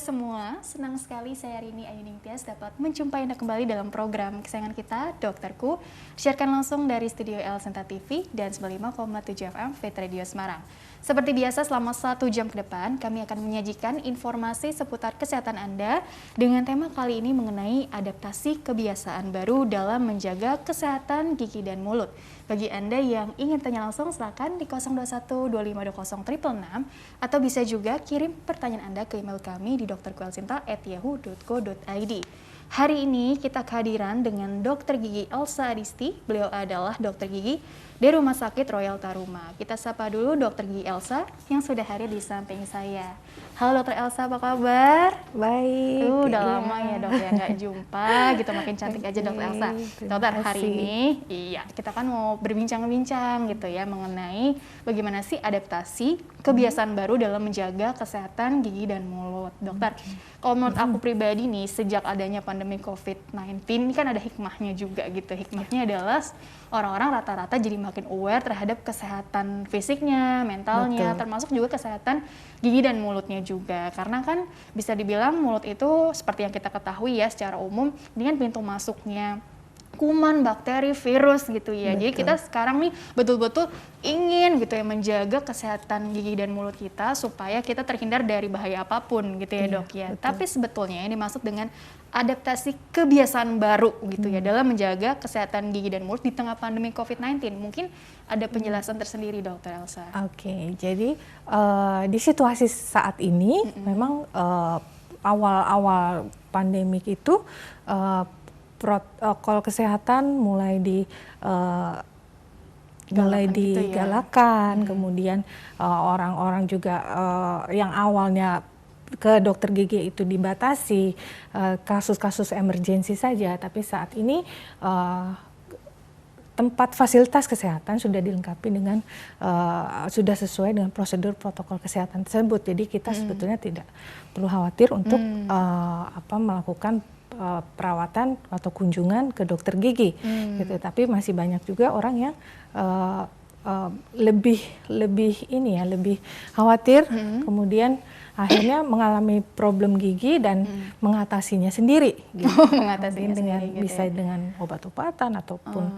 semua, senang sekali saya Rini Ayuning Tias dapat menjumpai Anda kembali dalam program kesayangan kita, Dokterku, disiarkan langsung dari studio El Senta TV dan 95,7 FM Fit Radio Semarang. Seperti biasa, selama 1 jam ke depan, kami akan menyajikan informasi seputar kesehatan Anda dengan tema kali ini mengenai adaptasi kebiasaan baru dalam menjaga kesehatan gigi dan mulut. Bagi Anda yang ingin tanya langsung, silakan di 021 2520 666 atau bisa juga kirim pertanyaan Anda ke email kami di dokterkuelsinta@yahoo.co.id. Hari ini kita kehadiran dengan Dr. Gigi Elsa Adisti. Beliau adalah dokter gigi dari Rumah Sakit Royal Taruma. Kita sapa dulu Dr. Gigi Elsa yang sudah hadir di samping saya. Halo Dr. Elsa, apa kabar? Baik. Udah lama ya dok ya nggak jumpa, gitu makin cantik aja Dr. Elsa. Dokter, hari ini kita kan mau berbincang-bincang gitu ya mengenai bagaimana sih adaptasi kebiasaan baru dalam menjaga kesehatan gigi dan mulut. Dokter, kalau menurut aku pribadi nih, sejak adanya pandemi COVID-19 ini kan ada hikmahnya juga gitu. Hikmahnya adalah orang-orang rata-rata jadi makin aware terhadap kesehatan fisiknya, mentalnya, termasuk juga kesehatan gigi dan mulutnya juga. Karena kan bisa dibilang mulut itu seperti yang kita ketahui ya secara umum, ini kan pintu masuknya kuman, bakteri, virus gitu ya. Jadi kita sekarang nih betul-betul ingin gitu ya menjaga kesehatan gigi dan mulut kita supaya kita terhindar dari bahaya apapun gitu ya dok ya. Tapi sebetulnya ini dimaksud dengan adaptasi kebiasaan baru gitu ya dalam menjaga kesehatan gigi dan mulut di tengah pandemi COVID-19. Mungkin ada penjelasan tersendiri Dokter Elsa. Oke, jadi di situasi saat ini memang awal-awal pandemik itu protokol kesehatan mulai digalakan, kemudian orang-orang juga yang awalnya ke dokter gigi itu dibatasi kasus-kasus emergensi saja, tapi saat ini tempat fasilitas kesehatan sudah dilengkapi dengan sudah sesuai dengan prosedur protokol kesehatan tersebut. Jadi kita sebetulnya tidak perlu khawatir untuk melakukan perawatan atau kunjungan ke dokter gigi, gitu. Tapi masih banyak juga orang yang lebih khawatir, kemudian akhirnya mengalami problem gigi dan mengatasinya sendiri, gitu. Mengatasinya dengan sendiri, bisa gitu ya. dengan obat-obatan ataupun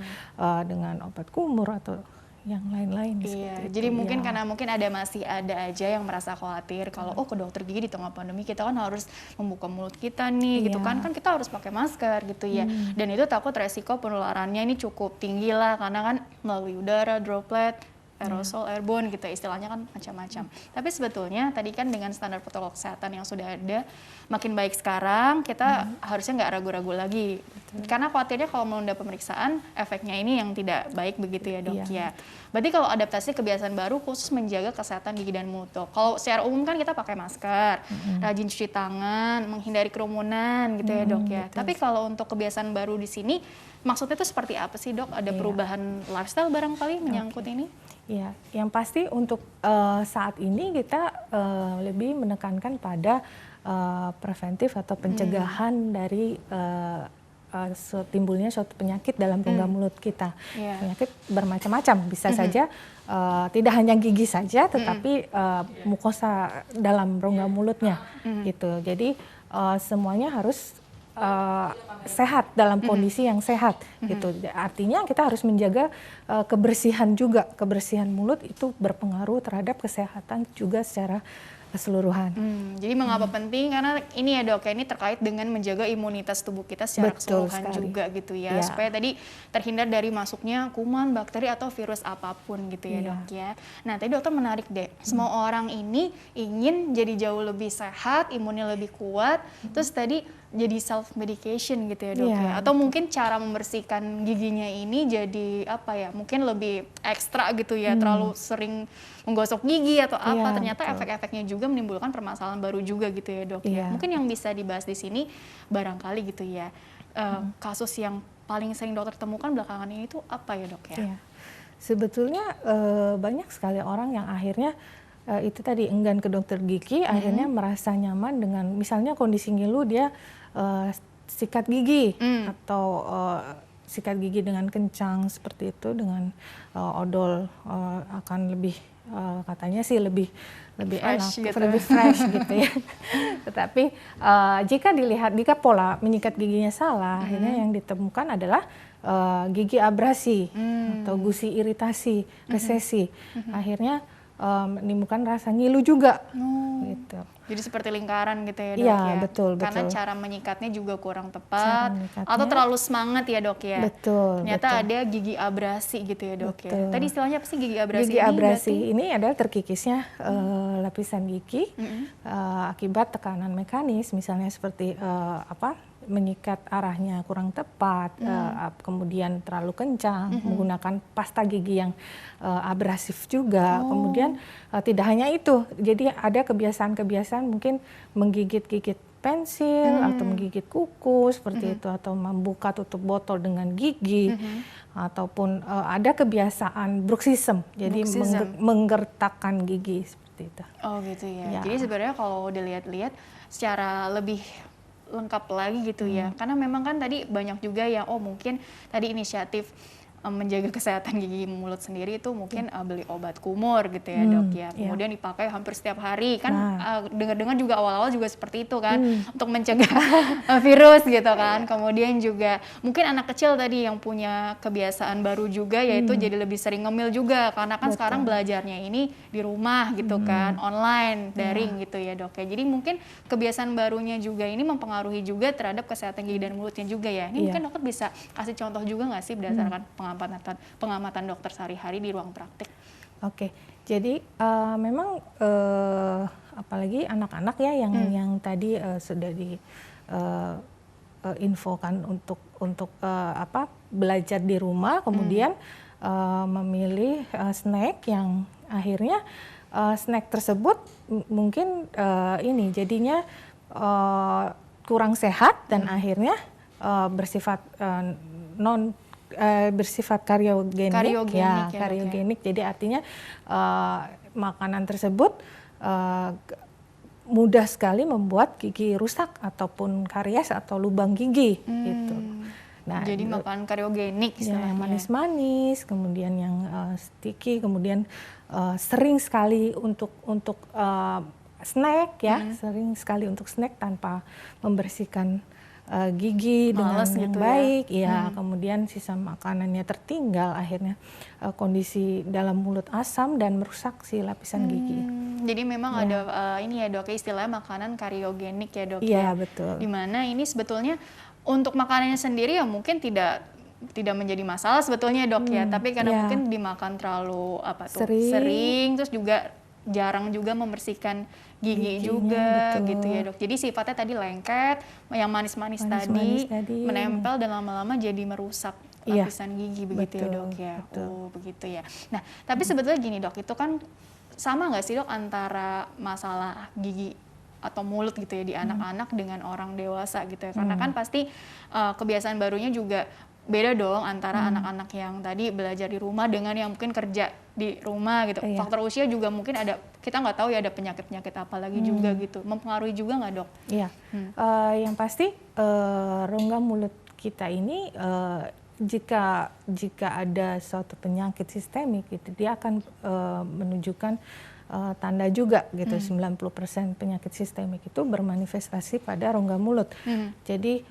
dengan obat kumur atau yang lain-lain. Iya, jadi mungkin karena masih ada aja yang merasa khawatir kalau ke dokter gigi di tengah pandemi kita kan harus membuka mulut kita nih gitu kan kita harus pakai masker gitu ya. Dan itu takut resiko penularannya ini cukup tinggi lah karena kan melalui udara, droplet, aerosol, airborne gitu istilahnya kan macam-macam. Tapi sebetulnya tadi kan dengan standar protokol kesehatan yang sudah ada makin baik sekarang, kita harusnya nggak ragu-ragu lagi. Karena khawatirnya kalau menunda pemeriksaan, efeknya ini yang tidak baik begitu ya dok ya. Berarti kalau adaptasi kebiasaan baru khusus menjaga kesehatan gigi dan mulut. Kalau secara umum kan kita pakai masker, rajin cuci tangan, menghindari kerumunan gitu ya dok ya. Tapi kalau untuk kebiasaan baru di sini, maksudnya itu seperti apa sih dok? Ada perubahan lifestyle barangkali menyangkut ini? Ya, yang pasti untuk saat ini kita lebih menekankan pada preventif atau pencegahan dari timbulnya suatu penyakit dalam rongga mulut kita. Penyakit bermacam-macam, bisa saja tidak hanya gigi saja, tetapi mukosa dalam rongga mulutnya, gitu. Jadi semuanya harus sehat dalam kondisi yang sehat, gitu. Artinya kita harus menjaga kebersihan juga. Kebersihan mulut itu berpengaruh terhadap kesehatan juga secara keseluruhan. Jadi mengapa penting? Karena ini ya dok, ini terkait dengan menjaga imunitas tubuh kita secara keseluruhan juga gitu ya. Supaya tadi terhindar dari masuknya kuman, bakteri atau virus apapun gitu ya dok ya. Nah tadi dokter menarik deh, semua orang ini ingin jadi jauh lebih sehat, imunnya lebih kuat, terus tadi jadi self medication gitu ya dok ya. Atau mungkin cara membersihkan giginya ini jadi apa ya, mungkin lebih ekstra gitu ya, terlalu sering menggosok gigi atau apa, ternyata efek-efeknya juga menimbulkan permasalahan baru juga gitu ya dok ya. Mungkin yang bisa dibahas di sini barangkali gitu ya, kasus yang paling sering dokter temukan belakangan ini tuh apa ya dok ya? Sebetulnya banyak sekali orang yang akhirnya itu tadi enggan ke dokter gigi, akhirnya merasa nyaman dengan misalnya kondisi ngilu dia sikat gigi atau sikat gigi dengan kencang seperti itu dengan odol akan lebih katanya sih lebih fresh enak, gitu. lebih fresh gitu ya. Tetapi jika pola menyikat giginya salah, akhirnya yang ditemukan adalah gigi abrasi atau gusi iritasi, resesi. Akhirnya menimbulkan rasa ngilu juga. Gitu. Jadi seperti lingkaran gitu ya, Dok, Iya, ya? betul. Karena cara menyikatnya juga kurang tepat atau terlalu semangat ya, Dok, ya? Betul. Ternyata ada gigi abrasi gitu ya, Dok, ya? Tadi istilahnya apa sih gigi abrasi gigi ini? Abrasi ini adalah terkikisnya lapisan gigi akibat tekanan mekanis, misalnya seperti menyikat arahnya kurang tepat, kemudian terlalu kencang, menggunakan pasta gigi yang abrasif juga. Kemudian tidak hanya itu, jadi ada kebiasaan-kebiasaan mungkin menggigit-gigit pensil atau menggigit kuku seperti itu, atau membuka tutup botol dengan gigi, ataupun ada kebiasaan bruxism, jadi menggertakkan gigi seperti itu. Oh gitu ya. Jadi sebenarnya kalau dilihat-lihat secara lebih lengkap lagi gitu ya, karena memang kan tadi banyak juga yang mungkin tadi inisiatif menjaga kesehatan gigi mulut sendiri itu mungkin beli obat kumur gitu ya, Dok, ya. Kemudian dipakai hampir setiap hari kan. Dengar-dengar juga awal-awal juga seperti itu kan, untuk mencegah virus gitu kan. Kemudian juga mungkin anak kecil tadi yang punya kebiasaan baru juga, yaitu jadi lebih sering ngemil juga karena kan sekarang belajarnya ini di rumah gitu kan, online, daring gitu ya, Dok, ya. Jadi mungkin kebiasaan barunya juga ini mempengaruhi juga terhadap kesehatan gigi dan mulutnya juga ya. Ini mungkin dokter bisa kasih contoh juga nggak sih berdasarkan pengamatan dokter sehari-hari di ruang praktik? Oke, jadi memang apalagi anak-anak ya yang tadi sudah diinfokan untuk belajar di rumah, kemudian memilih snack yang akhirnya snack tersebut mungkin jadinya kurang sehat dan akhirnya bersifat bersifat kariogenik. Jadi artinya makanan tersebut mudah sekali membuat gigi rusak ataupun karies atau lubang gigi gitu. Nah, jadi makanan kariogenik istilahnya. Yang manis-manis, kemudian yang sticky, kemudian sering sekali untuk snack ya, sering sekali untuk snack tanpa membersihkan gigi dengan yang baik, kemudian sisa makanannya tertinggal, akhirnya kondisi dalam mulut asam dan merusak si lapisan gigi. Jadi memang ada ini ya, Dok, istilahnya makanan kariogenik ya, Dok. Iya, betul. Dimana ini sebetulnya untuk makanannya sendiri ya mungkin tidak menjadi masalah sebetulnya, Dok, ya, tapi karena mungkin dimakan terlalu sering, terus juga jarang juga membersihkan gigi juga, gitu ya, Dok. Jadi sifatnya tadi lengket, yang manis-manis tadi menempel dan lama-lama jadi merusak lapisan gigi, begitu ya, Dok, ya. Begitu ya. Nah, tapi sebetulnya gini, Dok, itu kan sama nggak sih, Dok, antara masalah gigi atau mulut gitu ya di anak-anak dengan orang dewasa gitu ya, karena kan pasti kebiasaan barunya juga beda dong antara anak-anak yang tadi belajar di rumah dengan yang mungkin kerja di rumah gitu. Faktor usia juga mungkin ada, kita nggak tahu ya ada penyakit-penyakit apa lagi juga gitu. Mempengaruhi juga nggak, Dok? Iya, yang pasti rongga mulut kita ini jika ada suatu penyakit sistemik gitu, dia akan menunjukkan tanda juga gitu. 90% penyakit sistemik itu bermanifestasi pada rongga mulut. Jadi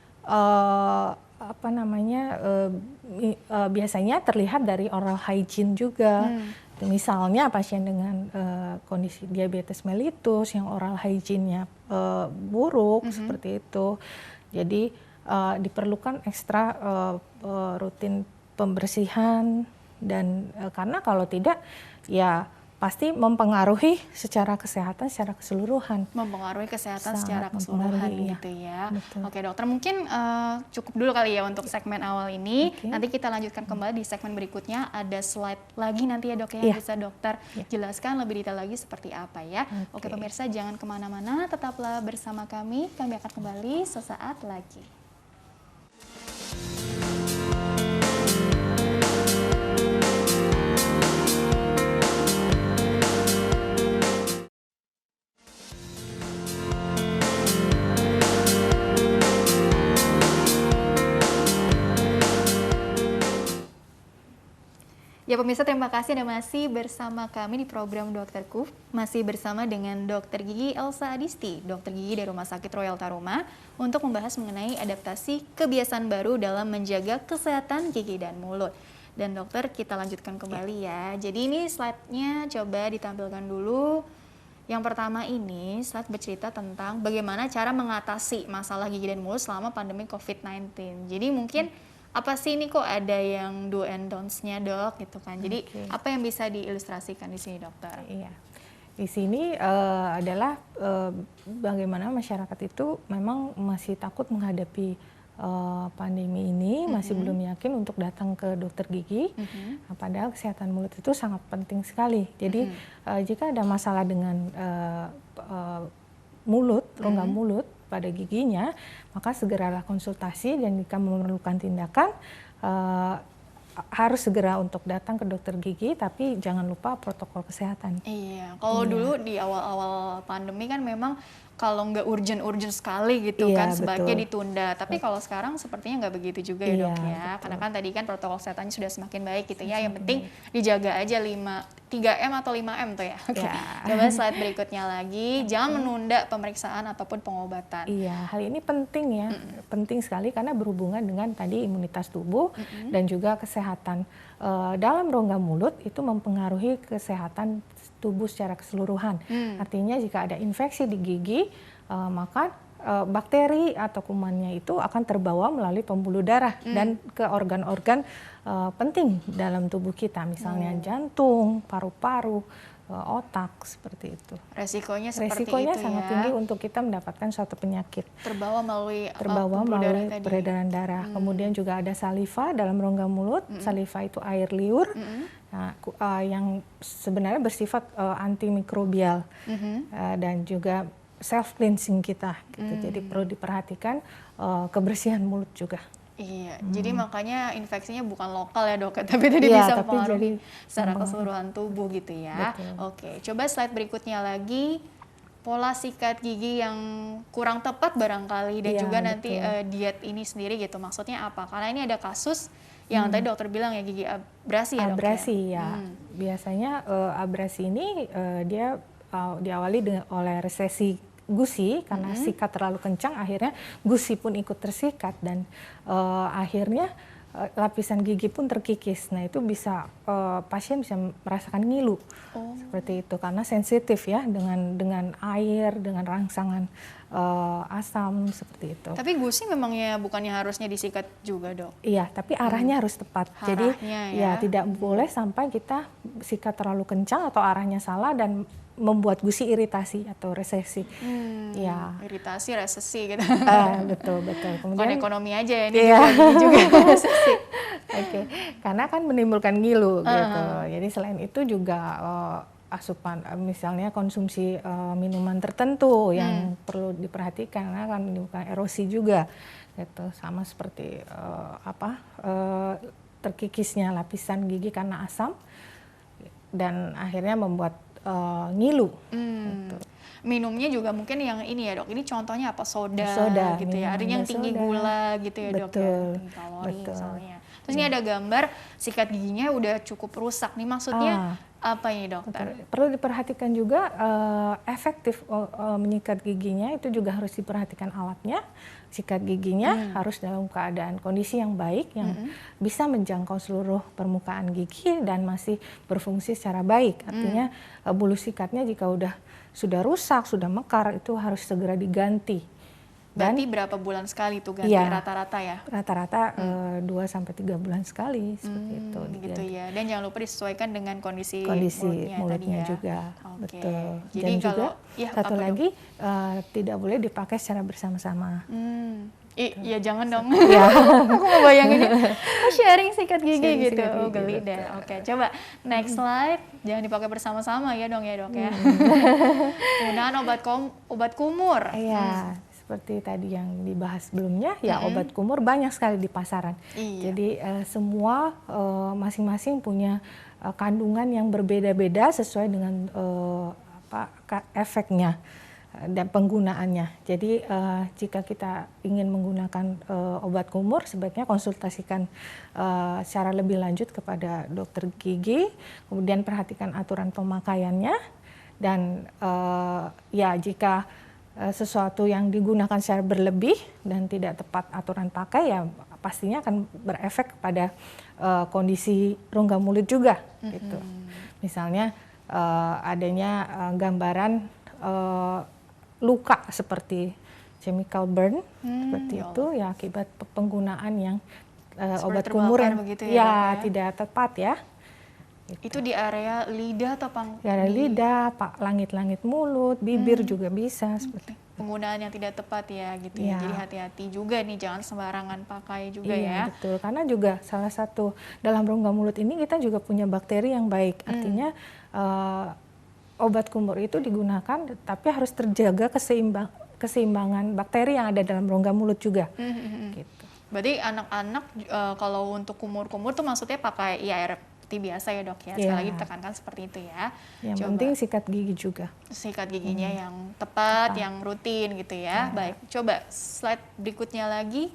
biasanya terlihat dari oral hygiene juga. Misalnya pasien dengan kondisi diabetes mellitus yang oral hygiene-nya buruk seperti itu. Jadi diperlukan ekstra rutin pembersihan dan karena kalau tidak ya pasti mempengaruhi secara kesehatan secara keseluruhan. Mempengaruhi kesehatan secara keseluruhan gitu ya. Betul. Oke, Dokter, mungkin cukup dulu kali ya untuk segmen awal ini. Nanti kita lanjutkan kembali di segmen berikutnya. Ada slide lagi nanti ya, Dok, ya, bisa Dokter jelaskan lebih detail lagi seperti apa ya. Oke, pemirsa jangan kemana-mana, tetaplah bersama kami. Kami akan kembali sesaat lagi. Ya pemirsa, terima kasih Anda masih bersama kami di program Dokterku. Masih bersama dengan Dokter Gigi Elsa Adisti, dokter gigi dari Rumah Sakit Royal Taruma, untuk membahas mengenai adaptasi kebiasaan baru dalam menjaga kesehatan gigi dan mulut. Dan dokter, kita lanjutkan kembali ya. Jadi ini slide-nya coba ditampilkan dulu. Yang pertama ini slide bercerita tentang bagaimana cara mengatasi masalah gigi dan mulut selama pandemi COVID-19. Jadi mungkin apa sih ini kok ada yang do and don'ts-nya dok gitu kan. Jadi apa yang bisa diilustrasikan di sini dokter? Iya. Di sini adalah bagaimana masyarakat itu memang masih takut menghadapi pandemi ini, masih belum yakin untuk datang ke dokter gigi. Padahal kesehatan mulut itu sangat penting sekali. Jadi jika ada masalah dengan mulut, rongga mulut pada giginya, maka segeralah konsultasi, dan jika memerlukan tindakan harus segera untuk datang ke dokter gigi, tapi jangan lupa protokol kesehatan. Iya, kalau dulu di awal-awal pandemi kan memang kalau nggak urgent sekali gitu kan sebaiknya ditunda. Tapi kalau sekarang sepertinya nggak begitu juga ya dok ya. Karena kan tadi kan protokol kesehatannya sudah semakin baik gitu ya. Yang penting dijaga aja 3M atau 5M tuh ya. Oke. Coba slide berikutnya lagi. Jangan menunda pemeriksaan ataupun pengobatan. Iya, hal ini penting ya. Penting sekali karena berhubungan dengan tadi imunitas tubuh dan juga kesehatan dalam rongga mulut itu mempengaruhi kesehatan tubuh secara keseluruhan. Artinya jika ada infeksi di gigi, maka bakteri atau kumannya itu akan terbawa melalui pembuluh darah dan ke organ-organ penting dalam tubuh kita, misalnya jantung, paru-paru, otak, seperti itu. Resikonya seperti Resikonya itu sangat ya. tinggi untuk kita mendapatkan suatu penyakit. Terbawa melalui peredaran darah. Kemudian juga ada saliva dalam rongga mulut. Saliva itu air liur. Nah, yang sebenarnya bersifat antimikrobial dan juga self cleansing kita. Gitu. Jadi perlu diperhatikan kebersihan mulut juga. Iya, jadi makanya infeksinya bukan lokal ya dok, tapi tadi bisa mempengaruhi secara keseluruhan tubuh gitu ya. Betul. Oke, coba slide berikutnya lagi. Pola sikat gigi yang kurang tepat barangkali dan juga nanti diet ini sendiri gitu. Maksudnya apa? Karena ini ada kasus yang tadi dokter bilang ya, gigi abrasi ya dok? Abrasi ya. Biasanya abrasi ini dia diawali oleh resesi gusi karena sikat terlalu kencang, akhirnya gusi pun ikut tersikat dan akhirnya lapisan gigi pun terkikis. Nah itu bisa pasien bisa merasakan ngilu seperti itu karena sensitif ya dengan air, dengan rangsangan asam seperti itu. Tapi gusi memangnya bukannya harusnya disikat juga dok? Iya, tapi arahnya harus tepat. Jadi ya tidak boleh sampai kita sikat terlalu kencang atau arahnya salah dan membuat gusi iritasi atau resesi. Ya. Iritasi, resesi gitu. Betul. Kemudian bukan ekonomi aja ya, ini juga resesi. Oke. Karena kan menimbulkan ngilu gitu. Jadi selain itu juga asupan, misalnya konsumsi minuman tertentu yang perlu diperhatikan karena akan menimbulkan erosi juga. Gitu. Sama seperti terkikisnya lapisan gigi karena asam dan akhirnya membuat ngilu. Gitu. Minumnya juga mungkin yang ini ya dok, ini contohnya apa? Soda gitu ya, ada yang tinggi gula gitu ya dok ya, tinggi kalori misalnya. Terus ini ada gambar sikat giginya udah cukup rusak nih, maksudnya apa ini dokter? Perlu diperhatikan juga efektif menyikat giginya itu juga harus diperhatikan alatnya. Sikat giginya harus dalam keadaan kondisi yang baik, yang bisa menjangkau seluruh permukaan gigi dan masih berfungsi secara baik. Artinya bulu sikatnya jika sudah rusak, sudah mekar, itu harus segera diganti. Berarti berapa bulan sekali tuh ganti rata-rata ya? Rata-rata 2-3 bulan sekali seperti itu. Gitu ya. Dan jangan lupa disesuaikan dengan kondisi mulutnya tadi ya. juga. Betul. Jadi dan kalau juga satu lagi tidak boleh dipakai secara bersama-sama. Iya jangan dong. Aku mau bayangin sharing sikat gigi gitu. Geli deh. Oke, coba next slide. Jangan dipakai bersama-sama ya dong ya dok ya. Penggunaan obat kumur. Iya. Seperti tadi yang dibahas sebelumnya, ya obat kumur banyak sekali di pasaran. Jadi semua masing-masing punya kandungan yang berbeda-beda sesuai dengan efeknya. dan penggunaannya. Jadi jika kita ingin menggunakan obat kumur, sebaiknya konsultasikan secara lebih lanjut kepada dokter gigi, kemudian perhatikan aturan pemakaiannya, dan ya jika sesuatu yang digunakan secara berlebih dan tidak tepat aturan pakai, ya pastinya akan berefek pada kondisi rongga mulut juga, gitu. Misalnya adanya gambaran luka seperti chemical burn, seperti itu ya akibat penggunaan yang obat kumur yang tidak tepat ya. Gitu. Itu di area lidah atau di area lidah, langit-langit mulut, bibir juga bisa seperti itu. Penggunaan yang tidak tepat ya gitu ya. Jadi hati-hati juga nih, jangan sembarangan pakai juga ya. Iya betul, karena juga salah satu dalam rongga mulut ini kita juga punya bakteri yang baik. Artinya obat kumur itu digunakan tapi harus terjaga keseimbangan bakteri yang ada dalam rongga mulut juga. Gitu. Berarti anak-anak kalau untuk kumur-kumur tuh maksudnya pakai IART biasa ya dok ya, sekali lagi ditekankan seperti itu ya. Yang penting sikat gigi juga. Sikat giginya yang tepat, yang rutin gitu ya. Baik, coba slide berikutnya lagi.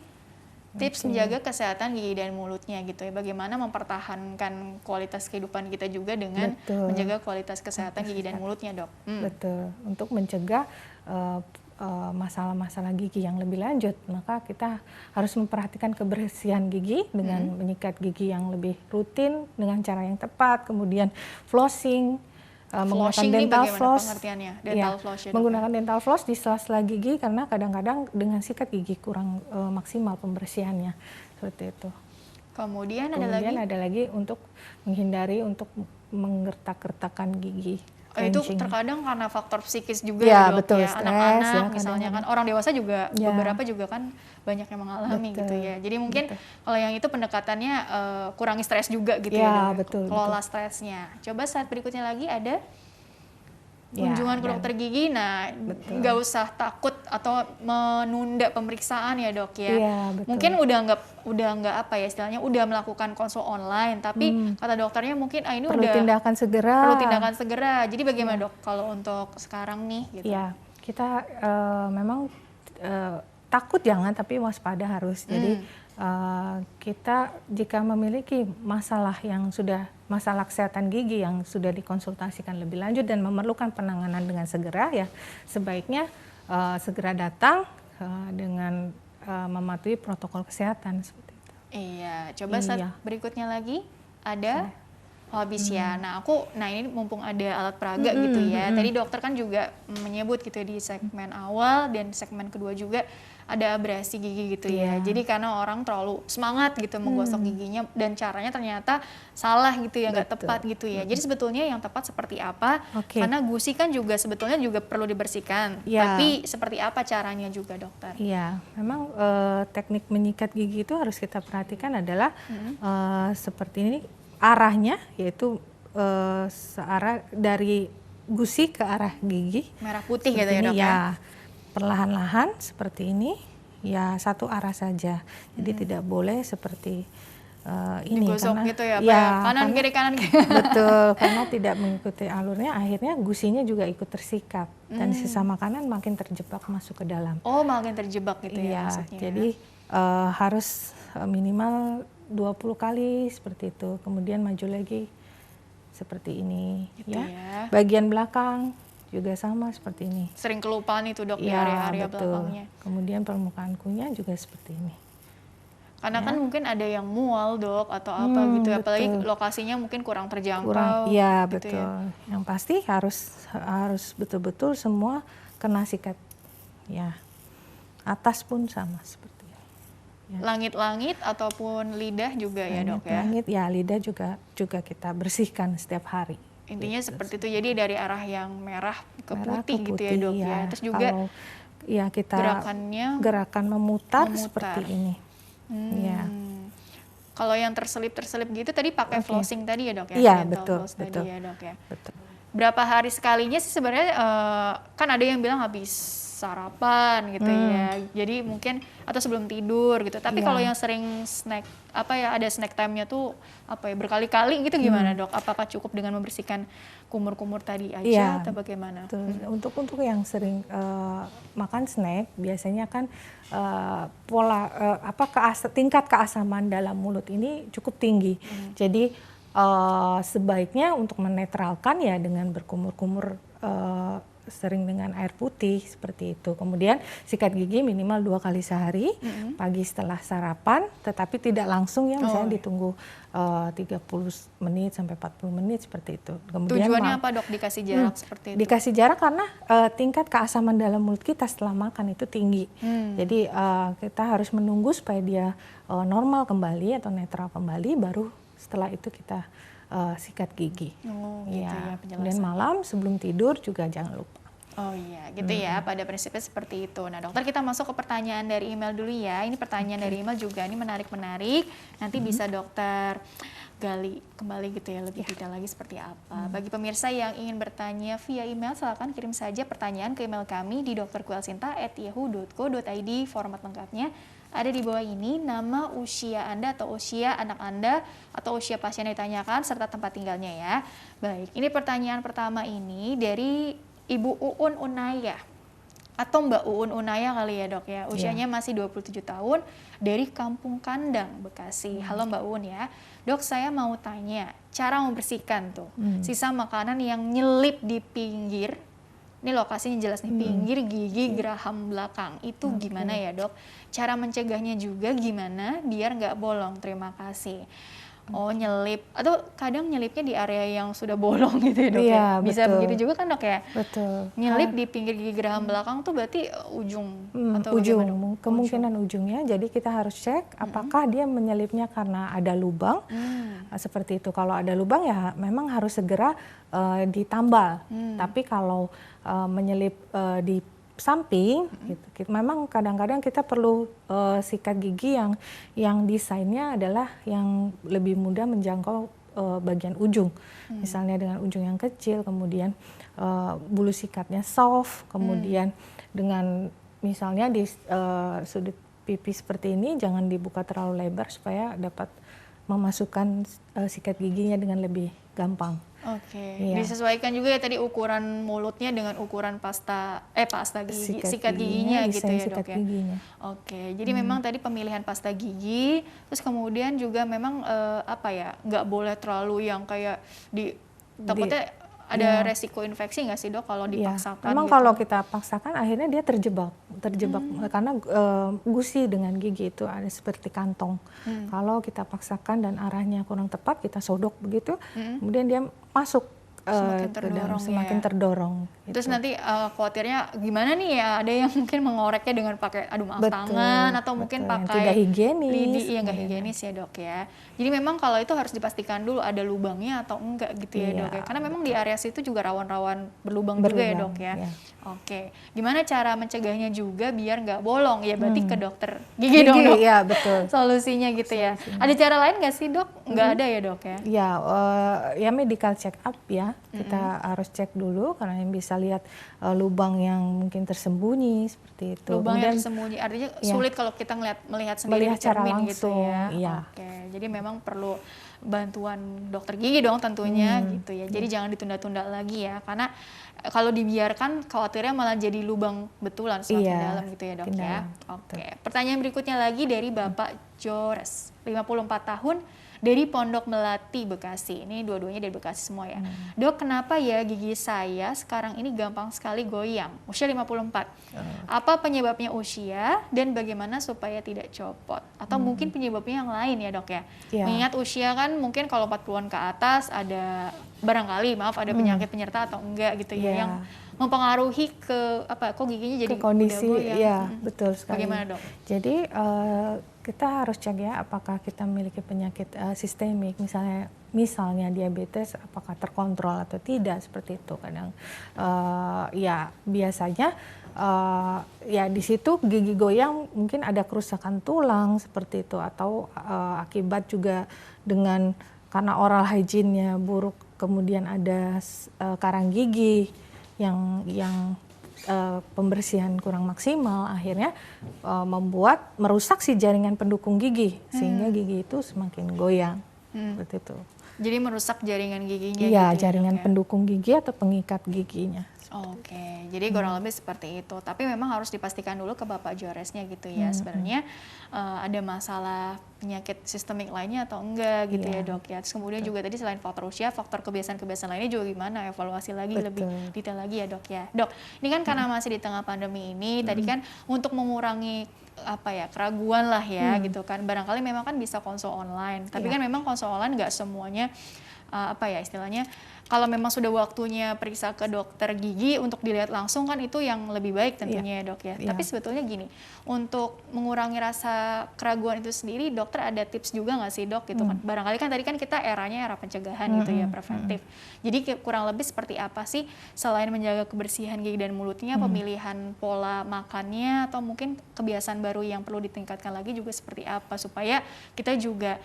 Tips menjaga kesehatan gigi dan mulutnya gitu ya. Bagaimana mempertahankan kualitas kehidupan kita juga dengan menjaga kualitas kesehatan gigi dan mulutnya dok. Betul, untuk mencegah masalah-masalah gigi yang lebih lanjut, maka kita harus memperhatikan kebersihan gigi dengan menyikat gigi yang lebih rutin dengan cara yang tepat, kemudian flossing, menggunakan dental floss. Dental floss ya, menggunakan dental floss di sela-sela gigi, karena kadang-kadang dengan sikat gigi kurang maksimal pembersihannya, seperti itu. Kemudian ada lagi untuk menghindari untuk menggertak-gertakkan gigi. Itu terkadang karena faktor psikis juga ya dok ya, anak-anak misalnya kan, orang dewasa juga beberapa juga kan banyak yang mengalami gitu ya. Jadi mungkin kalau yang itu pendekatannya kurangi stres juga gitu ya dok, kelola stresnya. Coba saat berikutnya lagi ada kunjungan ke dokter gigi. Nah, nggak usah takut atau menunda pemeriksaan ya dok ya. Mungkin udah nggak apa ya istilahnya, udah melakukan konsul online, tapi kata dokternya mungkin ini perlu tindakan segera. Jadi bagaimana dok kalau untuk sekarang nih? Gitu. Ya, kita memang takut jangan, tapi waspada harus. Jadi kita jika memiliki masalah kesehatan gigi yang sudah dikonsultasikan lebih lanjut dan memerlukan penanganan dengan segera, ya sebaiknya segera datang dengan mematuhi protokol kesehatan seperti itu. Iya, coba saat berikutnya lagi ada habis ya. Nah ini mumpung ada alat peraga gitu ya. Tadi dokter kan juga menyebut gitu di segmen awal dan segmen kedua juga ada abrasi gigi gitu ya. Jadi karena orang terlalu semangat gitu menggosok giginya dan caranya ternyata salah gitu ya, nggak tepat gitu ya. Jadi sebetulnya yang tepat seperti apa? Karena gusi kan juga sebetulnya juga perlu dibersihkan. Tapi seperti apa caranya juga dokter? Iya, memang teknik menyikat gigi itu harus kita perhatikan adalah seperti ini arahnya, yaitu searah dari gusi ke arah gigi. Merah putih gitu ya dok ya? Perlahan-lahan seperti ini, ya satu arah saja. Jadi tidak boleh seperti ini. Digosok karena, gitu ya, kanan kiri kanan kiri. Betul, karena tidak mengikuti alurnya, akhirnya gusinya juga ikut tersikat. Dan sisa makanan makin terjebak masuk ke dalam. Oh, makin terjebak gitu ya maksudnya. Jadi harus minimal 20 kali seperti itu. Kemudian maju lagi seperti ini. Gitu ya. Bagian belakang juga sama seperti ini. Sering kelupaan itu dok di area-area belakangnya. Kemudian permukaan kunyah juga seperti ini. Karena kan mungkin ada yang mual dok atau apa gitu, apalagi lokasinya mungkin kurang terjangkau. Iya gitu betul. Ya. Yang pasti harus betul-betul semua kena sikat. Ya, atas pun sama seperti ini. Langit-langit ataupun lidah juga ya dok ya. Langit ya, lidah juga kita bersihkan setiap hari. Intinya seperti itu, jadi dari arah yang merah ke putih gitu ya dok ya. Terus juga kalau kita gerakan memutar seperti ini. Ya. Kalau yang terselip gitu tadi pakai flossing tadi ya dok ya? Iya betul. Tadi ya dok ya. Betul. Berapa hari sekalinya sih sebenarnya, kan ada yang bilang habis sarapan gitu ya. Jadi mungkin atau sebelum tidur gitu. Tapi kalau yang sering snack ada snack time-nya tuh berkali-kali gitu gimana Dok? Apakah cukup dengan membersihkan kumur-kumur tadi aja atau bagaimana? Untuk yang sering makan snack biasanya kan pola tingkat keasaman dalam mulut ini cukup tinggi. Jadi sebaiknya untuk menetralkan ya dengan berkumur-kumur sering dengan air putih seperti itu. Kemudian sikat gigi minimal 2 kali sehari, pagi setelah sarapan, tetapi tidak langsung ya, misalnya ditunggu 30 menit sampai 40 menit seperti itu. Kemudian tujuannya apa Dok dikasih jarak seperti itu? Dikasih jarak karena tingkat keasaman dalam mulut kita setelah makan itu tinggi. Jadi kita harus menunggu supaya dia normal kembali atau netral kembali, baru setelah itu kita sikat gigi. Gitu ya penjelasan. Dan malam sebelum tidur juga jangan lupa. Oh iya, gitu ya. Pada prinsipnya seperti itu. Nah, dokter kita masuk ke pertanyaan dari email dulu ya. Ini pertanyaan dari email juga ini menarik-menarik. Nanti bisa dokter gali kembali gitu ya lebih detail lagi seperti apa. Bagi pemirsa yang ingin bertanya via email, silakan kirim saja pertanyaan ke email kami di drkuelsinta@yahoo.co.id. Format lengkapnya ada di bawah ini, nama, usia Anda atau usia anak Anda atau usia pasien yang ditanyakan serta tempat tinggalnya ya. Baik, ini pertanyaan pertama ini dari Ibu Uun Unaya atau Mbak Uun Unaya kali ya Dok ya. Usianya masih 27 tahun dari Kampung Kandang, Bekasi. Halo Mbak Uun ya. Dok, saya mau tanya cara membersihkan tuh sisa makanan yang nyelip di pinggir. Ini lokasinya jelas nih, pinggir gigi geraham belakang. Itu gimana ya Dok? Cara mencegahnya juga gimana biar nggak bolong? Terima kasih. Oh, nyelip. Atau kadang nyelipnya di area yang sudah bolong gitu ya Dok ya? Bisa begitu juga kan Dok ya? Betul. Nyelip di pinggir gigi geraham belakang tuh berarti ujung atau ujung, bagaimana? kemungkinan ujungnya. Jadi kita harus cek apakah dia menyelipnya karena ada lubang. Seperti itu. Kalau ada lubang ya memang harus segera ditambal. Tapi kalau menyelip di samping, gitu. Memang kadang-kadang kita perlu sikat gigi yang desainnya adalah yang lebih mudah menjangkau bagian ujung. Misalnya dengan ujung yang kecil, kemudian bulu sikatnya soft, kemudian dengan misalnya di sudut pipi seperti ini jangan dibuka terlalu lebar supaya dapat memasukkan sikat giginya dengan lebih gampang. Oke, disesuaikan juga ya tadi ukuran mulutnya dengan ukuran pasta gigi, sikat giginya gitu ya Dok ya. Oke, jadi memang tadi pemilihan pasta gigi, terus kemudian juga memang nggak boleh terlalu yang kayak takutnya ada resiko infeksi nggak sih Dok kalau dipaksakan? Memang gitu? kalau kita paksakan akhirnya dia terjebak karena gusi dengan gigi itu ada seperti kantong. Kalau kita paksakan dan arahnya kurang tepat, kita sodok begitu, kemudian dia masuk semakin terdorong. Gitu. Terus nanti khawatirnya gimana nih ya, ada yang mungkin mengoreknya dengan pakai tangan atau mungkin pakai tidak higienis. Lidi, iya nggak higienis ya Dok ya. Jadi memang kalau itu harus dipastikan dulu ada lubangnya atau enggak gitu ya Dok ya. Karena memang di area situ juga rawan-rawan berlubang juga ya Dok ya. Oke, gimana cara mencegahnya juga biar nggak bolong ya, berarti ke dokter gigi dong Dok. Iya betul. Solusinya gitu ya. Ada cara lain nggak sih Dok? Nggak ada ya Dok ya? Ya medical check up ya. Kita harus cek dulu karena yang bisa lihat lubang yang mungkin tersembunyi seperti itu. Lubang yang tersembunyi artinya sulit kalau kita melihat sendiri di cermin gitu ya. Oke, jadi memang perlu bantuan dokter gigi dong tentunya gitu ya. Jadi jangan ditunda-tunda lagi ya, karena kalau dibiarkan khawatirnya malah jadi lubang betulan semakin dalam gitu ya Dok ya. Oke, pertanyaan berikutnya lagi dari Bapak Jores, 54 tahun, dari Pondok Melati, Bekasi. Ini dua-duanya dari Bekasi semua ya. Dok, kenapa ya gigi saya sekarang ini gampang sekali goyang? Usia 54. Apa penyebabnya usia dan bagaimana supaya tidak copot? Atau mungkin penyebabnya yang lain ya Dok ya? Mengingat usia kan mungkin kalau 40-an ke atas ada barangkali ada penyakit penyerta atau enggak gitu ya, yang mempengaruhi ke kok giginya jadi kondisi betul sekali. Bagaimana Dok? Jadi kita harus cek ya apakah kita memiliki penyakit sistemik, misalnya diabetes, apakah terkontrol atau tidak, seperti itu. Kadang biasanya di situ gigi goyang mungkin ada kerusakan tulang seperti itu, atau akibat juga karena oral hygiene-nya buruk, kemudian ada karang gigi yang pembersihan kurang maksimal, akhirnya merusak si jaringan pendukung gigi, sehingga gigi itu semakin goyang, seperti itu. Jadi merusak jaringan giginya Iya, gitu ya, jaringan Dok, ya? pendukung gigi atau pengikat giginya. Oke, jadi kurang lebih seperti itu. Tapi memang harus dipastikan dulu ke Bapak Joresnya gitu ya. Sebenarnya ada masalah penyakit sistemik lainnya atau enggak gitu ya, Dok ya. Terus kemudian juga tadi selain faktor usia, faktor kebiasaan-kebiasaan lainnya juga gimana, evaluasi lagi lebih detail lagi ya, Dok ya. Dok, ini kan karena masih di tengah pandemi ini, tadi kan untuk mengurangi keraguan lah ya gitu kan. Barangkali memang kan bisa konsul online, tapi kan memang konsul online nggak semuanya istilahnya kalau memang sudah waktunya periksa ke dokter gigi untuk dilihat langsung kan itu yang lebih baik tentunya ya, Dok ya. Tapi sebetulnya gini, untuk mengurangi rasa keraguan itu sendiri, dokter ada tips juga nggak sih, Dok, gitu kan? Barangkali kan tadi kan kita eranya era pencegahan gitu ya, preventif. Jadi kurang lebih seperti apa sih selain menjaga kebersihan gigi dan mulutnya, pemilihan pola makannya atau mungkin kebiasaan baru yang perlu ditingkatkan lagi juga seperti apa supaya kita juga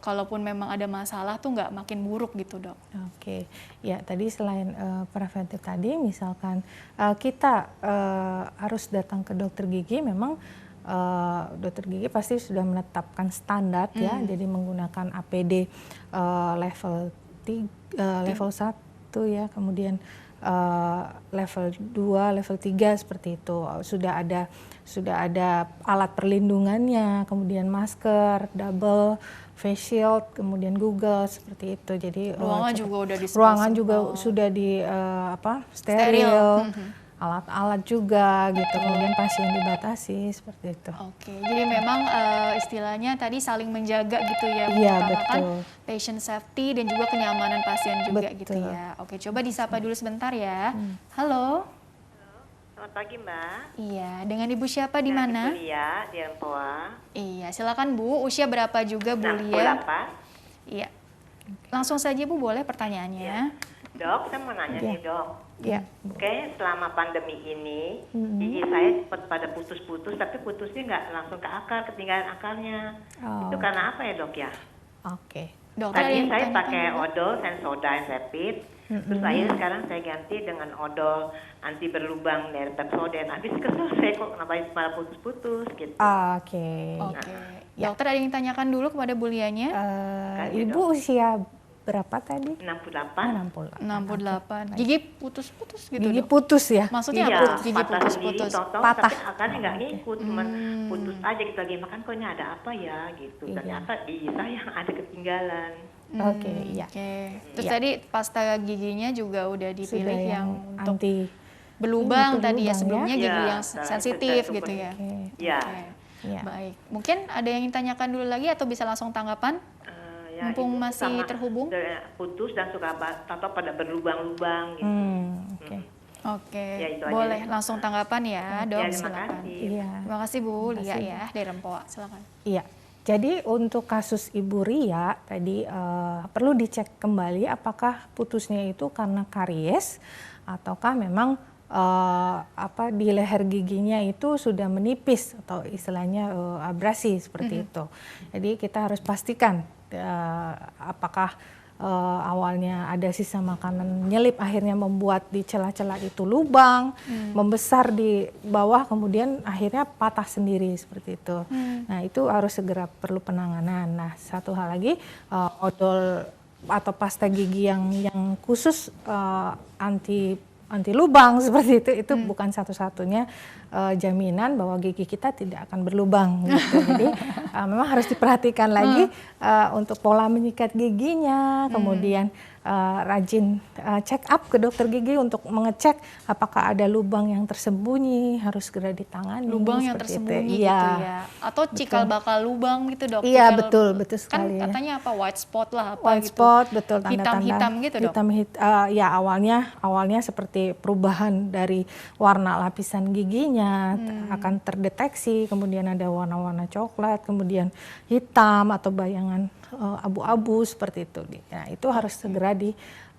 kalaupun memang ada masalah tuh nggak makin buruk gitu, Dok. Oke, ya tadi selain preventif tadi, misalkan kita harus datang ke dokter gigi, memang dokter gigi pasti sudah menetapkan standar ya, jadi menggunakan APD level 1 ya, kemudian level 2, level 3 seperti itu. Sudah ada alat perlindungannya, kemudian masker, double face shield, kemudian Google seperti itu. Jadi ruangan juga udah ruangan juga sudah di steril. Alat-alat juga gitu, kemudian pasien dibatasi seperti itu. Oke, jadi memang istilahnya tadi saling menjaga gitu ya, Iya, mengutamakan betul. patient safety dan juga kenyamanan pasien juga Betul. gitu ya. Oke, coba disapa dulu sebentar ya. Halo. Selamat pagi, Mbak. Iya, dengan Ibu siapa di mana? Ibu Lia di Rempoa. Iya, silakan Bu. Usia berapa juga Bu Lia? 68. Iya. Langsung saja Bu, boleh pertanyaannya? Dok, saya mau nanya nih, Dok. Iya. Oke, selama pandemi ini, gigi saya cepat pada putus-putus, tapi putusnya nggak langsung ke akar, ketinggalan akarnya. Itu karena apa ya, Dok ya? Oke. Dokter Tadi yang saya ditanyakan pakai juga? odol Sensodyne Rapid, terus sekarang saya ganti dengan odol anti berlubang dari Pepsodent. Habis kesel saya kok kenapa malah putus-putus gitu. Oke. Oke. Dokter ada yang tanyakan dulu kepada Bu Lianya? Ibu usia berapa tadi? 68. 68. Gigi putus-putus gitu, Gigi Dok? putus ya? Maksudnya Iya, apa? Gigi patah putus-putus? sendiri, tahu-tahu, Patah. tapi akarnya nggak ngikut, cuman putus aja gitu lagi makan, kok ini ada apa ya gitu. Ternyata gigi saya yang ada ketinggalan. Oke, iya. Oke. Terus Iya. tadi pasta giginya juga udah dipilih Sudah yang untuk anti berlubang Ini tadi ya, berlubang sebelumnya ya. gigi Ya, yang setelah sensitif itu gitu ya. Oke. Ya. Oke. Iya. Baik. Mungkin ada yang tanyakan dulu lagi atau bisa langsung tanggapan? Mumpung itu masih sama terhubung? putus dan suka tato pada berlubang-lubang gitu. Oke. Oke, Ya, itu aja. boleh langsung tanggapan ya, Dok, Ya, terima silakan. kasih. Iya. Terima kasih Bu Lia ya dari Rempoa, silakan. Iya. Jadi untuk kasus Ibu Ria tadi perlu dicek kembali apakah putusnya itu karena karies ataukah memang di leher giginya itu sudah menipis atau istilahnya abrasi seperti itu. Jadi kita harus pastikan apakah awalnya ada sisa makanan nyelip akhirnya membuat di celah-celah itu lubang, membesar di bawah kemudian akhirnya patah sendiri seperti itu. Nah, itu harus segera perlu penanganan. Nah, satu hal lagi odol atau pasta gigi yang khusus anti lubang seperti itu bukan satu-satunya jaminan bahwa gigi kita tidak akan berlubang gitu. Jadi memang harus diperhatikan lagi untuk pola menyikat giginya, kemudian rajin check up ke dokter gigi untuk mengecek apakah ada lubang yang tersembunyi, harus segera ditangani. Lubang yang seperti tersembunyi itu. gitu ya. Atau cikal bakal lubang gitu, Dok. Iya, Cikal- betul Kan sekali ya. katanya apa white spot lah apa White gitu. spot, betul, tanda-tanda Hitam-hitam gitu, Dok. ya awalnya seperti perubahan dari warna lapisan giginya akan terdeteksi, kemudian ada warna-warna coklat, kemudian hitam atau bayangan abu-abu seperti itu. Nah, itu harus segera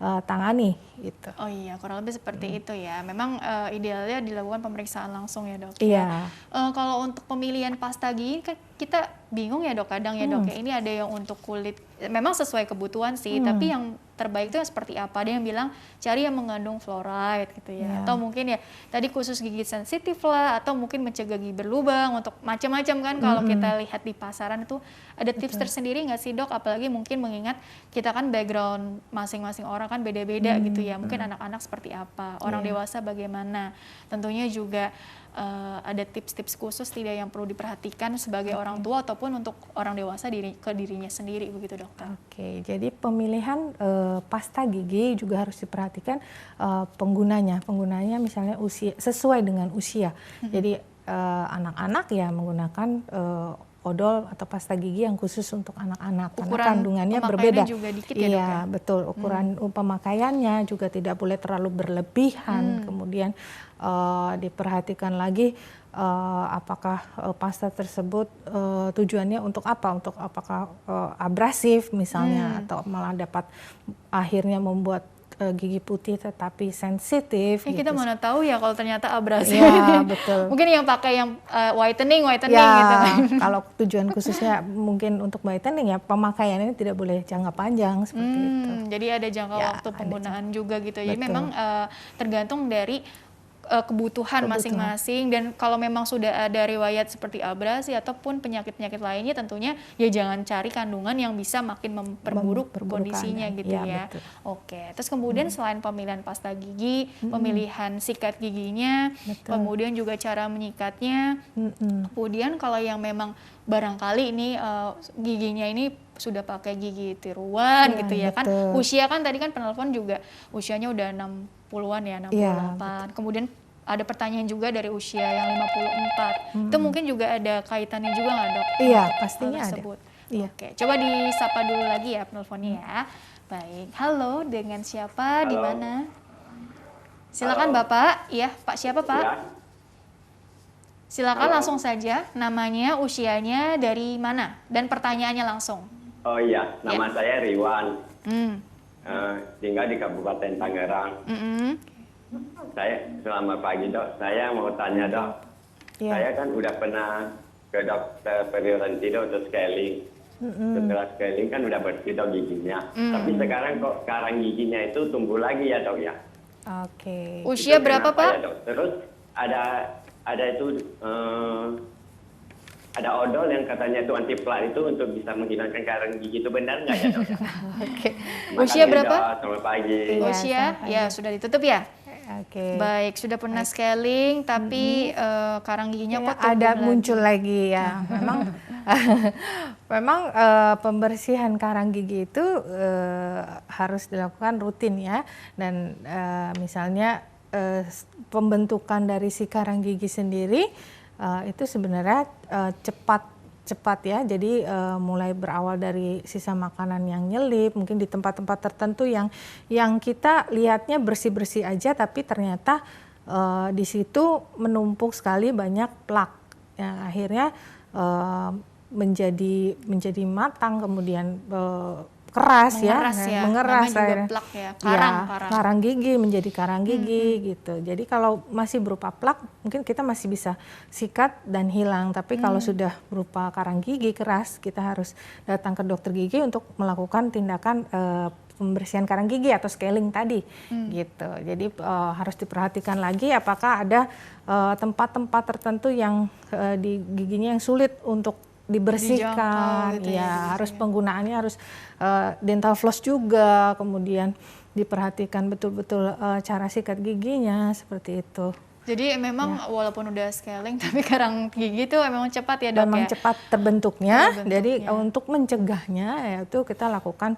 tangani gitu. Oh iya, kurang lebih seperti itu ya. Memang idealnya dilakukan pemeriksaan langsung ya dok. Iya. Kalau untuk pemilihan pasta gigi kan kita bingung ya dok, kadang ya dok ya. Ini ada yang untuk kulit, memang sesuai kebutuhan sih. Tapi yang terbaik itu seperti apa? Ada yang bilang cari yang mengandung fluoride gitu ya. Atau mungkin ya tadi khusus gigi sensitif lah, atau mungkin mencegah gigi berlubang, untuk macam-macam kan. Kalau kita lihat di pasaran itu ada tips tersendiri nggak sih dok? Apalagi mungkin mengingat kita kan background masing-masing orang kan beda-beda gitu ya. Mungkin anak-anak seperti apa, orang dewasa bagaimana. Tentunya juga ada tips-tips khusus tidak yang perlu diperhatikan sebagai orang tua ataupun untuk orang dewasa ke dirinya sendiri begitu dokter. Oke, jadi pemilihan pasta gigi juga harus diperhatikan penggunanya misalnya usia, sesuai dengan usia. Jadi anak-anak ya menggunakan odol atau pasta gigi yang khusus untuk anak-anak karena kandungannya berbeda. Juga dikit iya, ya, dok, ya? Betul. Ukuran pemakaiannya juga tidak boleh terlalu berlebihan. Kemudian diperhatikan lagi apakah pasta tersebut tujuannya untuk apa? Untuk apakah abrasif misalnya atau malah dapat akhirnya membuat gigi putih tetapi sensitif. Gitu. Kita mana tahu ya kalau ternyata abrasi. Ya, betul. Mungkin yang pakai yang whitening ya, gitu. Kalau tujuan khususnya mungkin untuk whitening ya pemakaiannya tidak boleh jangka panjang seperti itu. Jadi ada jangka waktu penggunaan juga gitu. Jadi memang tergantung dari kebutuhan masing-masing, dan kalau memang sudah ada riwayat seperti abrasi ataupun penyakit-penyakit lainnya, tentunya ya jangan cari kandungan yang bisa makin memperburuk kondisinya gitu ya. Oke, terus kemudian selain pemilihan pasta gigi, pemilihan sikat giginya, kemudian juga cara menyikatnya, kemudian kalau yang memang barangkali ini giginya ini sudah pakai gigi tiruan gitu ya kan, usia kan tadi kan penelpon juga usianya udah 60-an ya, 68. Kemudian ada pertanyaan juga dari usia yang 54. Itu mungkin juga ada kaitannya juga nggak dok? Iya, pastinya ada. Iya. Oke, coba disapa dulu lagi ya penelponnya ya. Baik, halo, dengan siapa, di mana? Silakan Bapak. Iya, Pak, siapa Pak? Ya. Silakan langsung saja, namanya, usianya, dari mana, dan pertanyaannya langsung. Oh iya, nama saya Riwan. Tinggal di Kabupaten Tangerang. Saya, selamat pagi dok. Saya mau tanya dok. Saya kan udah pernah ke dokter periodontido untuk scaling. Setelah scaling kan udah bersih dok giginya. Tapi sekarang kok karang giginya itu tumbuh lagi ya dok ya. Oke. Usia berapa Pak? Ya, dok? Terus ada itu ada odol yang katanya itu anti plak itu untuk bisa menghilangkan karang gigi, itu benar nggak ya dok? Oke. Usia berapa? Dok, selamat pagi. Usia ya sudah ditutup ya. Oke. Baik, sudah pernah scaling tapi karang giginya kok ada muncul lagi ya. Memang pembersihan karang gigi itu harus dilakukan rutin ya, dan misalnya pembentukan dari si karang gigi sendiri itu sebenarnya cepat ya. Jadi mulai berawal dari sisa makanan yang nyelip, mungkin di tempat-tempat tertentu yang kita lihatnya bersih-bersih aja, tapi ternyata di situ menumpuk sekali banyak plak yang akhirnya menjadi matang, kemudian keras, mengeras juga plak ya, karang gigi menjadi karang gigi gitu. Jadi kalau masih berupa plak mungkin kita masih bisa sikat dan hilang, tapi kalau sudah berupa karang gigi keras, kita harus datang ke dokter gigi untuk melakukan tindakan pembersihan karang gigi atau scaling tadi gitu. Jadi harus diperhatikan lagi apakah ada tempat-tempat tertentu yang di giginya yang sulit untuk dibersihkan, gitu ya, harus penggunaannya harus dental floss juga, kemudian diperhatikan betul-betul cara sikat giginya seperti itu. Jadi memang walaupun udah scaling tapi karang gigi itu memang cepat ya dok, memang cepat terbentuknya. Jadi untuk mencegahnya yaitu kita lakukan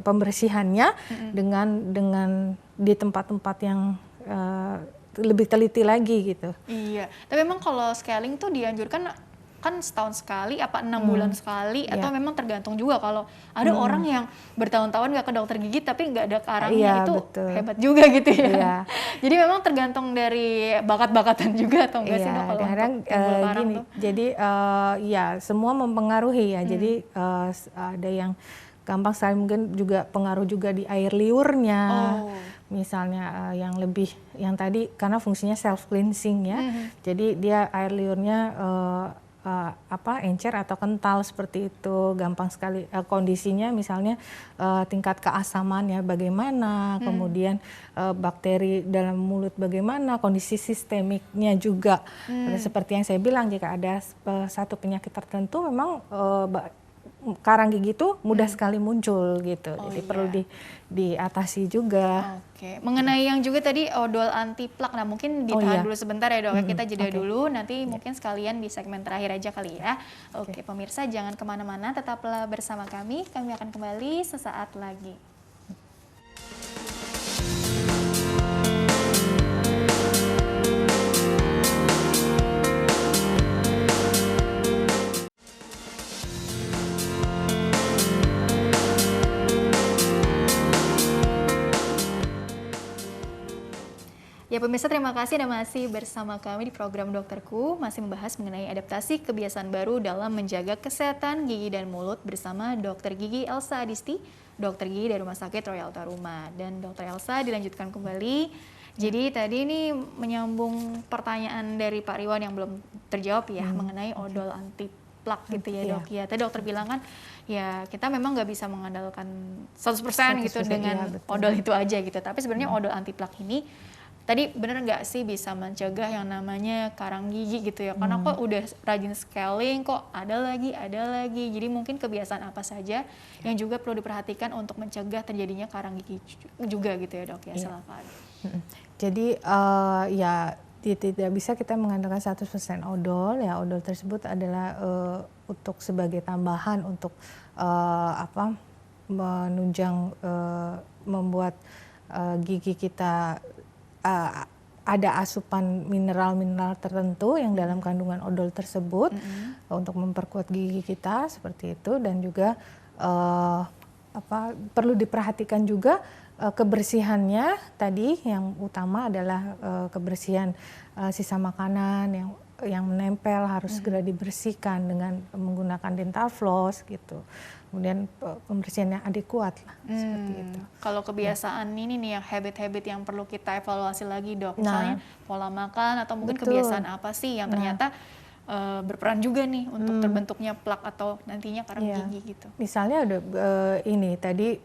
pembersihannya dengan di tempat-tempat yang lebih teliti lagi gitu. Iya, tapi memang kalau scaling tuh dianjurkan kan setahun sekali, apa 6 bulan sekali, atau memang tergantung juga. Kalau ada orang yang bertahun-tahun nggak ke dokter gigi tapi nggak ada karangnya, itu hebat juga gitu ya. Jadi memang tergantung dari bakat-bakatan juga atau enggak sih dok kalau untuk karang tuh? Jadi ya semua mempengaruhi ya. Jadi ada yang gampang sekali, mungkin juga pengaruh juga di air liurnya. Misalnya yang tadi karena fungsinya self cleansing ya. Jadi dia air liurnya encer atau kental seperti itu, gampang sekali kondisinya, misalnya tingkat keasaman ya bagaimana, kemudian bakteri dalam mulut bagaimana, kondisi sistemiknya juga. Seperti yang saya bilang, jika ada satu penyakit tertentu memang karang gigi itu mudah sekali muncul gitu. Jadi perlu diatasi juga. Oke. Mengenai yang juga tadi odol anti plak, nah mungkin ditahan dulu sebentar ya Dok. Kita jeda dulu, nanti mungkin sekalian di segmen terakhir aja kali ya. Oke, pemirsa jangan kemana-mana, tetaplah bersama kami akan kembali sesaat lagi. Ya pemirsa, terima kasih Anda masih bersama kami di program Dokterku, masih membahas mengenai adaptasi kebiasaan baru dalam menjaga kesehatan gigi dan mulut bersama Dr. Gigi Elsa Adisti, dokter gigi dari Rumah Sakit Royal Taruma. Dan Dr. Elsa dilanjutkan kembali. Jadi tadi ini menyambung pertanyaan dari Pak Riwan yang belum terjawab ya, mengenai odol anti plak gitu ya Dok. Ya, tadi dokter bilang kan ya kita memang nggak bisa mengandalkan 100% gitu dengan odol itu aja gitu. Tapi sebenarnya odol anti plak ini tadi bener nggak sih bisa mencegah yang namanya karang gigi gitu ya? Karena kok udah rajin scaling kok ada lagi. Jadi mungkin kebiasaan apa saja yang juga perlu diperhatikan untuk mencegah terjadinya karang gigi juga gitu ya Dok ya? Silakan. Jadi ya tidak bisa kita mengandalkan 100% odol ya. Odol tersebut adalah untuk sebagai tambahan untuk menunjang membuat gigi kita ada asupan mineral-mineral tertentu yang dalam kandungan odol tersebut untuk memperkuat gigi kita seperti itu. Dan juga perlu diperhatikan juga kebersihannya tadi, yang utama adalah kebersihan sisa makanan yang menempel harus segera dibersihkan dengan menggunakan dental floss gitu. Kemudian pembersihan yang adekuat lah, seperti itu. Kalau kebiasaan ini nih yang habit-habit yang perlu kita evaluasi lagi Dok, misalnya pola makan atau mungkin kebiasaan apa sih yang ternyata berperan juga nih untuk terbentuknya plak atau nantinya karang gigi gitu. Misalnya ada ini tadi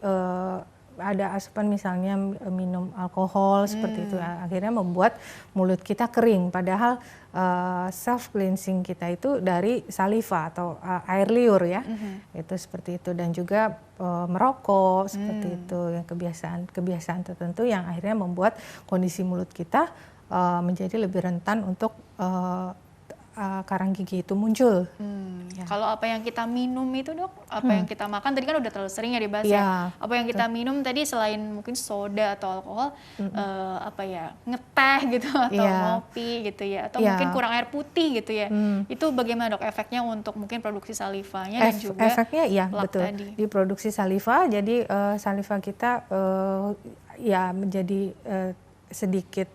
ada asupan misalnya minum alkohol seperti itu, akhirnya membuat mulut kita kering, padahal self cleansing kita itu dari saliva atau air liur ya, itu seperti itu. Dan juga merokok seperti itu, yang kebiasaan tertentu yang akhirnya membuat kondisi mulut kita menjadi lebih rentan untuk karang gigi itu muncul. Kalau apa yang kita minum itu Dok, apa yang kita makan tadi kan udah terlalu sering ya dibahas ya. Apa yang kita minum tadi selain mungkin soda atau alkohol, ngeteh gitu atau ngopi gitu ya, atau mungkin kurang air putih gitu ya. Itu bagaimana Dok efeknya untuk mungkin produksi salivanya dan juga efeknya plak betul tadi. Di produksi saliva, jadi saliva kita menjadi sedikit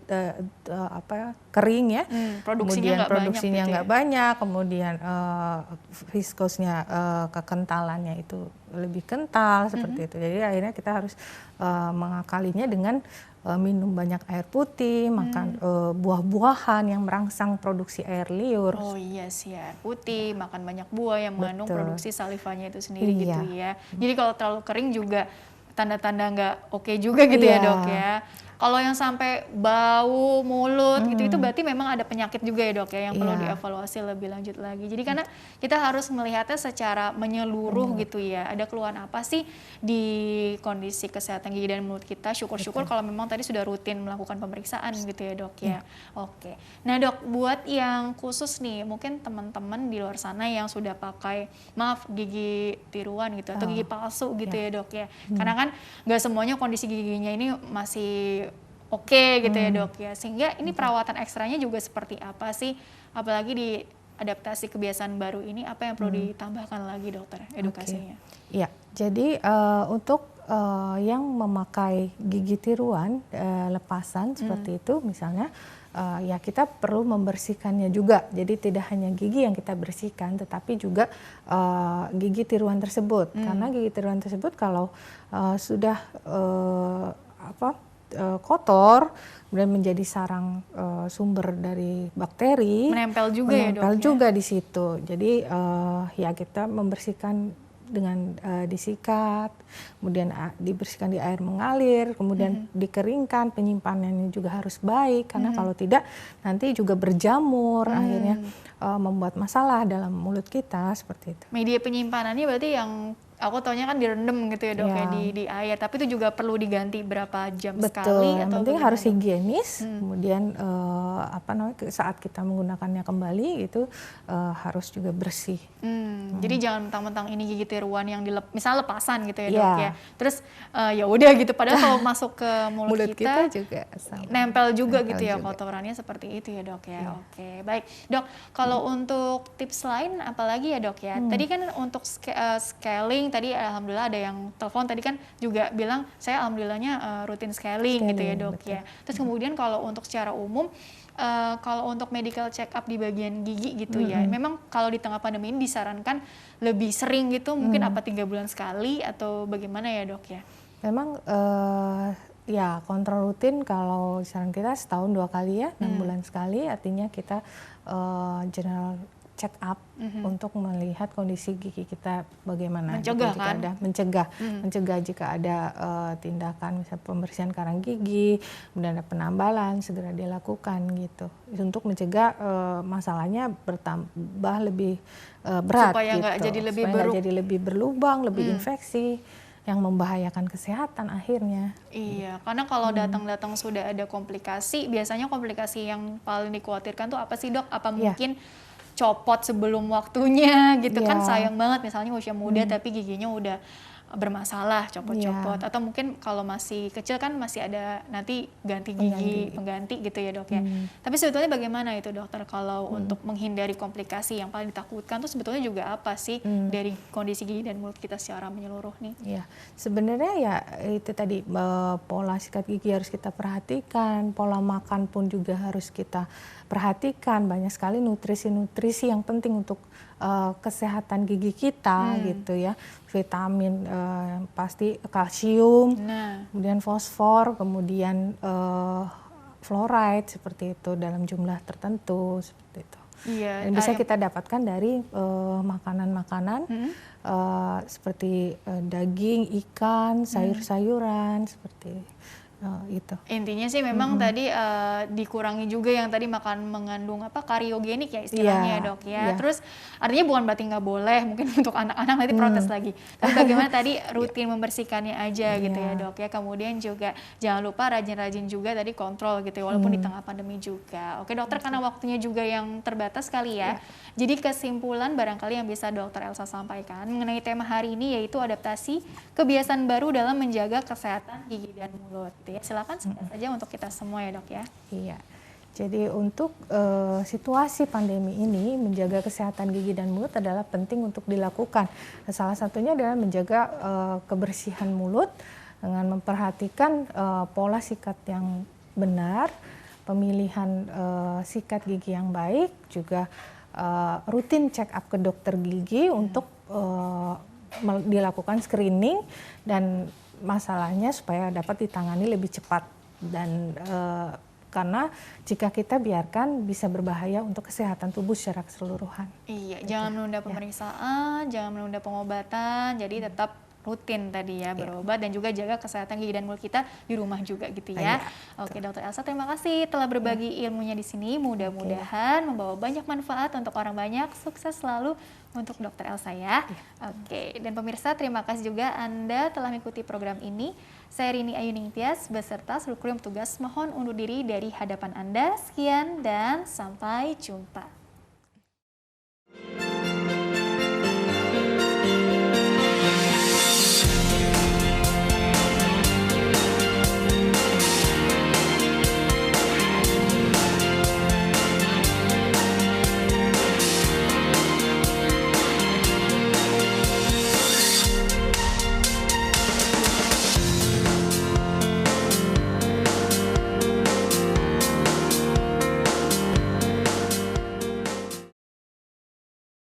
kering ya, kemudian produksinya nggak banyak, kemudian viskosnya kekentalannya itu lebih kental seperti itu. Jadi akhirnya kita harus mengakalinya dengan minum banyak air putih, makan buah-buahan yang merangsang produksi air liur. Oh iya sih, air putih, makan banyak buah yang mengandung produksi salivanya itu sendiri gitu ya. Jadi kalau terlalu kering juga tanda-tanda nggak oke juga gitu ya Dok ya. Kalau yang sampai bau mulut gitu, itu berarti memang ada penyakit juga ya Dok ya, yang perlu dievaluasi lebih lanjut lagi. Jadi karena kita harus melihatnya secara menyeluruh gitu ya, ada keluhan apa sih di kondisi kesehatan gigi dan mulut kita. Syukur-syukur kalau memang tadi sudah rutin melakukan pemeriksaan gitu ya Dok ya. Oke. Nah Dok, buat yang khusus nih, mungkin teman-teman di luar sana yang sudah pakai, gigi tiruan gitu, atau gigi palsu gitu ya Dok ya. Karena kan nggak semuanya kondisi giginya ini masih oke gitu ya Dok ya, sehingga ini perawatan ekstranya juga seperti apa sih, apalagi di adaptasi kebiasaan baru ini, apa yang perlu ditambahkan lagi dokter edukasinya? Ya, jadi untuk yang memakai gigi tiruan lepasan seperti itu misalnya, ya kita perlu membersihkannya juga. Jadi tidak hanya gigi yang kita bersihkan, tetapi juga gigi tiruan tersebut. Karena gigi tiruan tersebut kalau sudah kotor, kemudian menjadi sarang sumber dari bakteri, menempel juga ya dok. Menempel juga di situ. Jadi ya kita membersihkan dengan disikat, kemudian dibersihkan di air mengalir, kemudian dikeringkan, penyimpanannya juga harus baik karena kalau tidak nanti juga berjamur, akhirnya membuat masalah dalam mulut kita seperti itu. Media penyimpanannya berarti yang aku taunya kan direndam gitu ya dok ya di air, tapi itu juga perlu diganti berapa jam sekali? Yang penting harus higienis, kemudian saat kita menggunakannya kembali itu harus juga bersih. Jadi jangan mentang-mentang ini gigi tiruan yang misalnya lepasan gitu ya dok ya, terus ya udah gitu, padahal kalau masuk ke mulut kita juga sama. Nempel juga gitu ya kotorannya seperti itu ya dok ya. Oke, baik dok. Kalau untuk tips lain apalagi ya dok ya? Tadi kan untuk scaling tadi alhamdulillah ada yang telepon tadi kan juga bilang saya alhamdulillahnya rutin scaling gitu ya dok ya. Terus kemudian kalau untuk secara umum kalau untuk medical check up di bagian gigi gitu ya, memang kalau di tengah pandemi ini disarankan lebih sering gitu, mungkin 3 bulan sekali atau bagaimana ya dok ya? Memang ya kontrol rutin kalau saran kita setahun 2 kali ya, 6 bulan sekali, artinya kita general check up untuk melihat kondisi gigi kita bagaimana. Mencegah gitu, kan? Mencegah jika ada tindakan misalnya pembersihan karang gigi, kemudian ada penambalan segera dilakukan gitu. Untuk mencegah masalahnya bertambah lebih berat supaya gitu. Nggak jadi lebih supaya buruk. nggak jadi lebih berlubang, lebih infeksi yang membahayakan kesehatan akhirnya. Iya, karena kalau datang-datang sudah ada komplikasi, biasanya komplikasi yang paling dikhawatirkan tuh apa sih dok? Apa mungkin copot sebelum waktunya gitu kan, sayang banget misalnya usia muda tapi giginya udah bermasalah, copot-copot, atau mungkin kalau masih kecil kan masih ada nanti ganti gigi pengganti gitu ya dok ya. Tapi sebetulnya bagaimana itu dokter kalau untuk menghindari komplikasi yang paling ditakutkan tuh sebetulnya juga apa sih dari kondisi gigi dan mulut kita secara menyeluruh nih? Iya, sebenarnya ya itu tadi pola sikat gigi harus kita perhatikan, pola makan pun juga harus kita perhatikan. Banyak sekali nutrisi-nutrisi yang penting untuk kesehatan gigi kita gitu ya, vitamin pasti kalsium, kemudian fosfor, kemudian fluoride seperti itu dalam jumlah tertentu seperti itu. Iya, dan bisa kita dapatkan dari makanan-makanan seperti daging, ikan, sayur-sayuran seperti itu. Intinya sih memang tadi dikurangi juga yang tadi makan mengandung kariogenik ya istilahnya dok ya. Terus artinya bukan berarti nggak boleh, mungkin untuk anak-anak nanti protes lagi. Tapi bagaimana tadi rutin membersihkannya aja gitu ya dok ya. Kemudian juga jangan lupa rajin-rajin juga tadi kontrol gitu ya, walaupun di tengah pandemi juga. Oke dokter, karena waktunya juga yang terbatas kali ya. Jadi kesimpulan barangkali yang bisa dokter Elsa sampaikan mengenai tema hari ini yaitu adaptasi kebiasaan baru dalam menjaga kesehatan gigi dan mulut. Ya, silakan saja untuk kita semua ya dok ya. Iya, jadi untuk situasi pandemi ini menjaga kesehatan gigi dan mulut adalah penting untuk dilakukan. Salah satunya adalah menjaga kebersihan mulut dengan memperhatikan pola sikat yang benar, pemilihan sikat gigi yang baik, juga rutin check up ke dokter gigi untuk dilakukan screening dan masalahnya supaya dapat ditangani lebih cepat dan karena jika kita biarkan bisa berbahaya untuk kesehatan tubuh secara keseluruhan. Iya, jangan menunda pemeriksaan, jangan menunda pengobatan, jadi tetap rutin tadi ya berobat dan juga jaga kesehatan gigi dan mulut kita di rumah juga gitu ya. Oke dokter Elsa, terima kasih telah berbagi ilmunya di sini. Mudah-mudahan membawa banyak manfaat untuk orang banyak. Sukses selalu untuk dokter Elsa ya. Oke, dan pemirsa terima kasih juga Anda telah mengikuti program ini. Saya Rini Ayuning Tias beserta seluruh kru petugas mohon undur diri dari hadapan Anda. Sekian dan sampai jumpa.